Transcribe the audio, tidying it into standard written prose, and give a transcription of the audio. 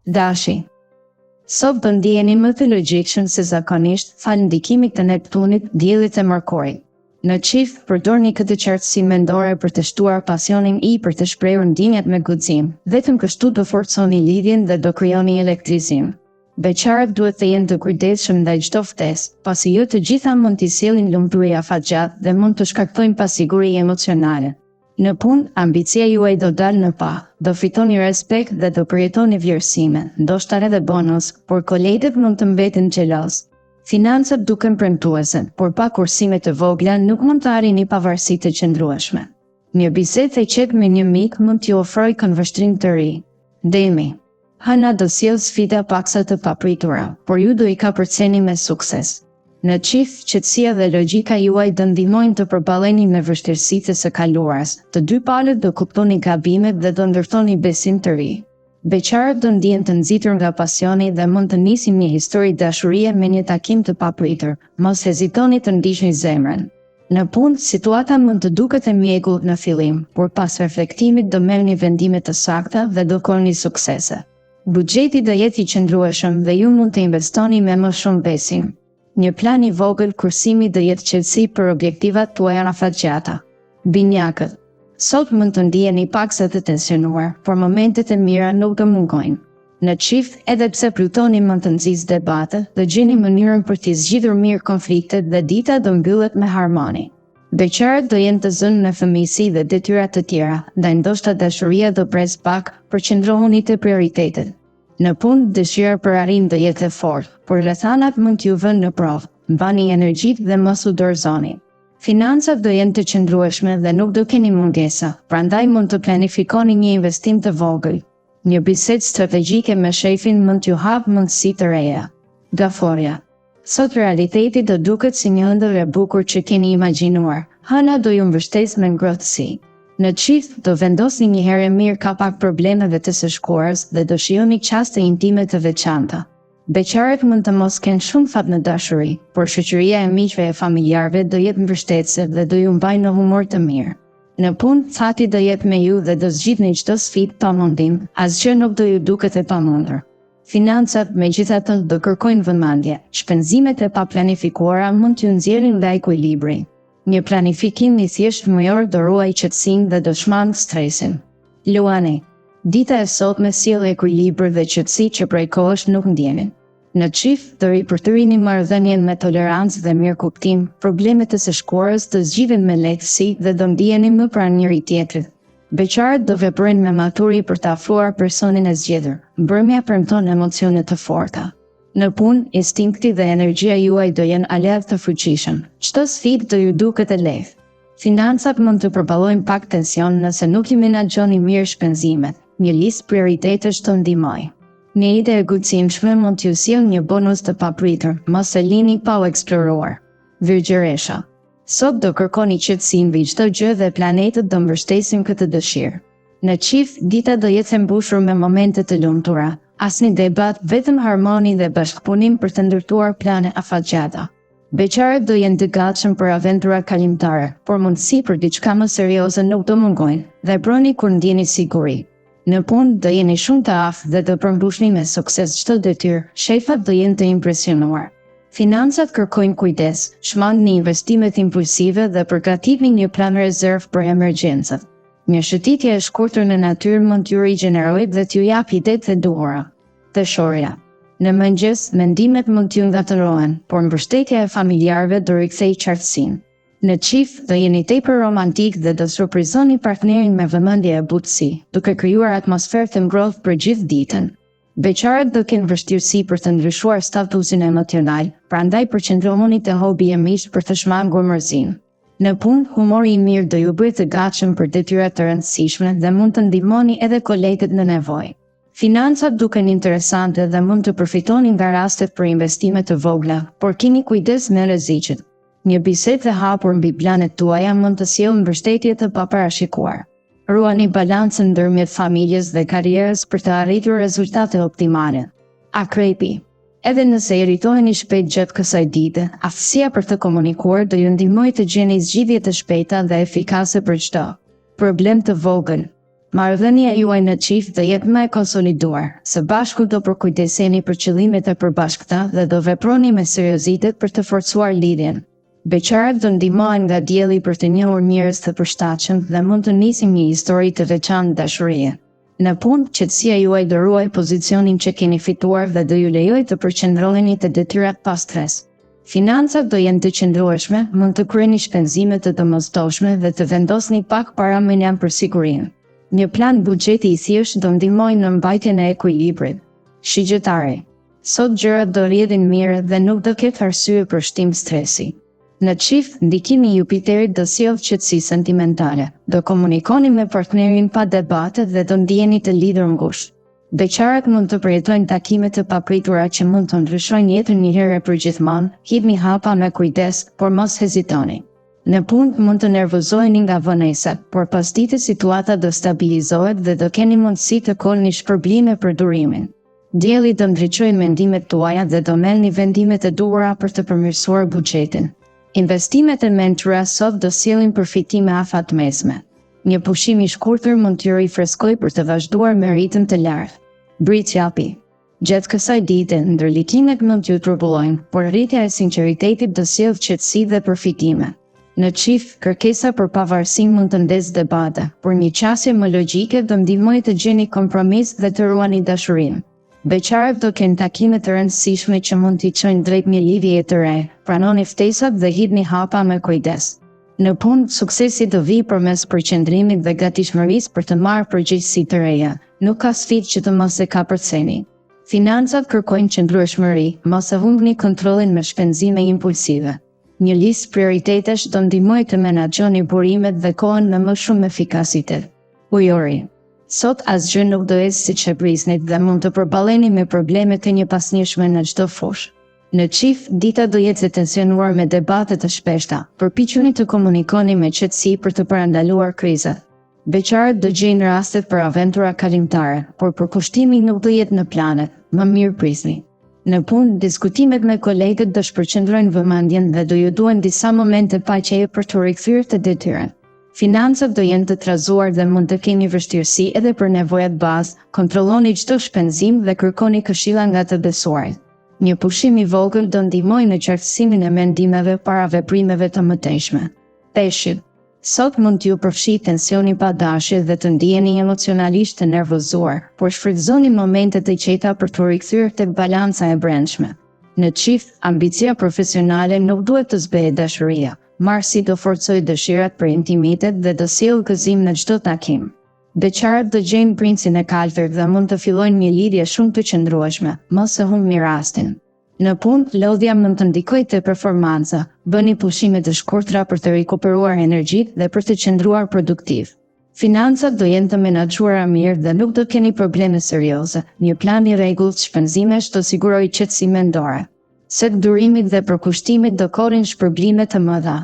Dashi. Sot do ndiheni më të logjikshëm se zakonisht falë ndikimit të Neptunit, diellit e Mërkurit. Në çift, përdorni këtë qartësi mendore për të shtuar pasionin për të shprehur ndjenjat me guxim. Vetëm kështu do forconi lidhjen dhe do krijoni elektrizim. Beqarët duhet të jenë të kujdesshëm ndaj çdo ftesë, pasi jo të gjitha mund t'i sjellin lumturi afatgjat dhe mund të shkaktojnë pasiguri emocionale. Në punë, ambicia juaj do dalë në pa, do fitoni respekt dhe do përjetoni vlerësime, ndoshta edhe bonus, por kolegët mund të mbeten xheloz. Financat duken premtuese, por pa kursime të vogla nuk mund të arrini pavarësi të qëndrueshme. Një bisedë e qetë me një mik mund t'ju ofrojë këndvështrim të ri. Demi. Hëna do sjellë sfida paksa të papritura, por ju do i kapërceni me sukses. Në çift, qetësia dhe logjika juaj do ndihmojnë të përballeni me vështirësitë së kaluarës. Të dy palët do kuptoni gabimet dhe do ndërtoni besim të ri. Beqarët do ndihen të nxitur nga pasioni dhe mund të nisin një histori dashurie me një takim të papritur. Mos hezitoni të ndiqni zemrën. Në punë, situata mund të duket e mjekullt në fillim, por pas reflektimit do merrni vendime të sakta dhe do koni suksese. Buxheti do jetë i qëndrueshëm dhe ju mund të investoni me më shumë besim. Një plan i vogël kursimi do jetë qetësi për objektivat tuaja afatgjata. Binjakët. Sot mund të ndiheni paksa të tensionuar, por momentet e mira nuk do mungojnë. Në çift, edhe pse Plutoni mund të nxjisë debate, do gjeni mënyrën për të zgjidhur mirë konfliktet dhe dita do mbyllet me harmoni. Beqarët do jenë të zënë në fëmijësi dhe detyra të tjera, ndaj ndoshta dashuria do pres pak, përqendrohuni te prioritetet. Në punë, dëshira për arrim do jetë e fortë, por rrethanat mund t'ju vënë në provë. Mbani energjitë dhe mos u dorëzoni. Financat do jenë të qëndrueshme dhe nuk do keni mungesa, prandaj mund të planifikoni një investim të vogël. Një bisedë strategjike me shefin mund t'ju hap mundësi të reja. Gaforja. Sot realiteti do duket si një ëndër e bukur që keni imagjinuar. Hëna do ju mbështes me ngrohtësi. Në çift do vendosni një herë mirë kapak problemeve të së shkuarës dhe do shijoni çaste intime të veçanta. Beqarët mund të mos kenë shumë fat në dashuri, por shoqëria e miqve e familjarëve do jetë mbështetëse dhe do ju mbajnë në humor të mirë. Në punë, fati do jetë me ju dhe do zgjidhni çdo sfidë pa mundim, asgjë nuk do ju duket e pamundur. Financat, megjithatë, do kërkojnë vëmendje. Shpenzimet e paplanifikuara mund t'ju nxjerrin nga ekuilibri. Një planifikim i thjeshtëmëor do ruaj qetësinë dhe do shmang stresin. Luani. Dita e sotme sjell ekuilibër dhe qetësi që prej kohësh nuk ndjenin. Në çift do ripërtërini marrëdhënien me tolerancë dhe mirëkuptim, problemet e së shkuarës do zgjidhen me lehtësi dhe do ndiheni më pranë njëri tjetrit. Beqarët do veprojnë me maturi për të afruar personin e zgjedhur. Mbrëmja premton emocione të forta. Në punë, instinkti dhe energjia juaj do jenë aleat të fuqishëm. Çdo sfidë do ju duket e lehtë. Financat mund të përballojnë pak tension nëse nuk i menaxhoni mirë shpenzimet. Një listë prioritetesh të ndihmoj. Një ide e guximshme mund t'ju sjellë një bonus të papritur, mos e lini pa u eksploruar. Virgjëresha. Sot do kërkoni qetësi mbi çdo gjë dhe planetët do mbështesin këtë dëshirë. Në çift, dita do jetë e mbushur me momente të lumtura. Asnjë debat, vetëm harmoni dhe bashkëpunim për të ndërtuar plane afatgjata. Beqarët do jenë të gatshëm për aventura kalimtare, por mundësi për diçka më serioze nuk do mungojnë, dhe broni kur ndjeni siguri. Në punë do jeni shumë të aftë dhe do përmbushni me sukses çdo detyrë, shefat do jenë të impresionuar. Financat kërkojnë kujdes, shmangni investimet impulsive dhe përgatitni një plan rezervë për emergjencat. Një shëtitje e shkurtër në natyrë mund t'ju rigjenerojë dhe t'ju japë idetë të duhura. Dëshorja. Në mëngjes, mendimet mund t'ju ngatërohen, por mbështetja e familjarëve do rikthejë qartësinë. Në çift do jeni tepër romantik dhe do surprizoni partnerin me vëmendje e butësi, duke krijuar atmosferë të ngrohtë për gjithë ditën. Beqarët do kenë vështirësi për të ndryshuar statusin emocional, prandaj përqendrohuni te hobi e mish për të shmangur mërzinë. Në punë, humori i mirë do ju bëjë të gatshëm për detyra të rëndësishme dhe mund të ndihmoni edhe kolegët në nevojë. Financat duken interesante dhe mund të përfitoni nga rastet për investime të vogla, por keni kujdes me rreziqet. Një bisedë e hapur mbi planet tuaja mund të sjellë mbështetje të paparashikuar. Ruani balancën ndërmjet familjes dhe karrierës për të arritur rezultate optimale. Akrepi. Edhe nëse irritoheni shpejt gjatë kësaj dite, aftësia për të komunikuar do ju ndihmojë të gjeni zgjidhje të shpejta dhe efikase për çdo problem të vogël. Marrëdhënia juaj në çift do jetë më e konsoliduar, së bashku do përkujdeseni për qëllimet e përbashkëta dhe do veproni me seriozitet për të forcuar lidhjen. Beqarat do ndihmohen nga dielli për të njohur njerëz të përshtatshëm dhe mund të nisim një histori të veçantë dashurie. Në punë, qetësia juaj do ruaj pozicionin që keni fituar dhe do ju lejojë të përqendroheni te detyrat pa stres. Financat do jenë të qëndrueshme, mund të kryeni shpenzime të domosdoshme dhe të vendosni pak para menjam për sigurinë. Një plan buxheti i thjeshtë do ndihmojë në mbajtjen e ekuilibrit. Shigjetari. Sot gjërat do rrjedhin mirë dhe nuk do ketë arsye për shtim stresi. Në çift, ndikimi i Jupiterit do sjellë qetësi sentimentale. Do komunikoni me partnerin pa debate dhe do ndiheni të lidhur ngushtë. Beqarat mund të përjetojnë takime të papritura që mund të ndryshojnë jetën një herë për gjithmonë. Hidhni hapa me kujdes, por mos hezitoni. Në punë mund të nervozoheni nga vonesat, por pasdite situata do stabilizohet dhe do keni mundësi të kolni shpërblime për durimin. Dielli do ndriçojë mendimet tuaja dhe do merrni vendimet e duhura për të përmirësuar buxhetin. Investimet e mençura sot do sjellin përfitime afatmesme. Një pushim i shkurtër mund t'ju rifreskojë për të vazhduar me ritëm të lartë. Briçapi. Gjatë kësaj dite, ndërlikimet mund t'ju turbullojnë, por rritja e sinqeritetit do sjellë qetësi dhe përfitime. Në çift, kërkesa për pavarësi mund të ndezë debate, por një qasje më logjike do ndihmojë të gjeni kompromis dhe të ruani dashurinë. Beqarat do kenë takime të rëndësishme që mund t'i çojnë drejt një lidhjeje të re. Pranoni ftesat dhe hidhni hapa me kujdes. Në punë, suksesi do vijë përmes përqendrimit dhe gatishmërisë për të marrë përgjegjësi të reja. Nuk ka sfidë që të mos e kapërceni. Financat kërkojnë qëndrueshmëri, mos e humbni kontrollin me shpenzime impulsive. Një listë prioritetesh do ndihmojë të menaxhoni burimet dhe kohën me më shumë efikasitet. Ujori. Sot asgjë nuk do ecë siç e prisnit dhe mund të përballeni me problemet e njëpasnjëshme në çdo fushë. Në çift, dita do jetë e tensionuar me debate të shpeshta. Përpiquni të komunikoni me qetësi për të parandaluar krizat. Beqarët do gjejnë rastet për aventura kalimtare, por përkushtimi nuk do jetë në planet. Më mirë prisni. Në punë, diskutimet me kolegët do shpërqendrojnë vëmendjen dhe do ju duhen disa momente paqeje për të rikthyer të detyrat. Financat do jenë të trazuar dhe mund të keni vështirësi edhe për nevojat bazë. Kontrolloni çdo shpenzim dhe kërkoni këshilla nga të besuarit. Një pushim i vogël do ndihmojë në qartësimin e mendimeve para veprimeve të mëtejshme. Peshqit. Sot mund t'ju përfshijë tensioni pa dashje dhe të ndiheni emocionalisht të nervozuar, por shfrytëzoni momentet e qeta për të rikthyer tek balanca e brendshme. Në çift, ambicia profesionale nuk duhet të zbehej dashuria. Marsi do forcojë dëshirat për intimitet dhe do sjellë gëzim në çdo takim. Beqarat do gjejnë princin e kaltër dhe mund të fillojnë një lidhje shumë të qëndrueshme. Mos e humbni rastin. Në punë, lodhja mund të ndikojë te performanca. Bëni pushime të shkurtra për të rikuperuar energjitë dhe për të qëndruar produktiv. Financat do jenë të menaxhuara mirë dhe nuk do keni probleme serioze. Një plan i rregullt shpenzimesh do sigurojë qetësi mendore. Sek durimit dhe përkushtimit do korrin shpërblime të mëdha.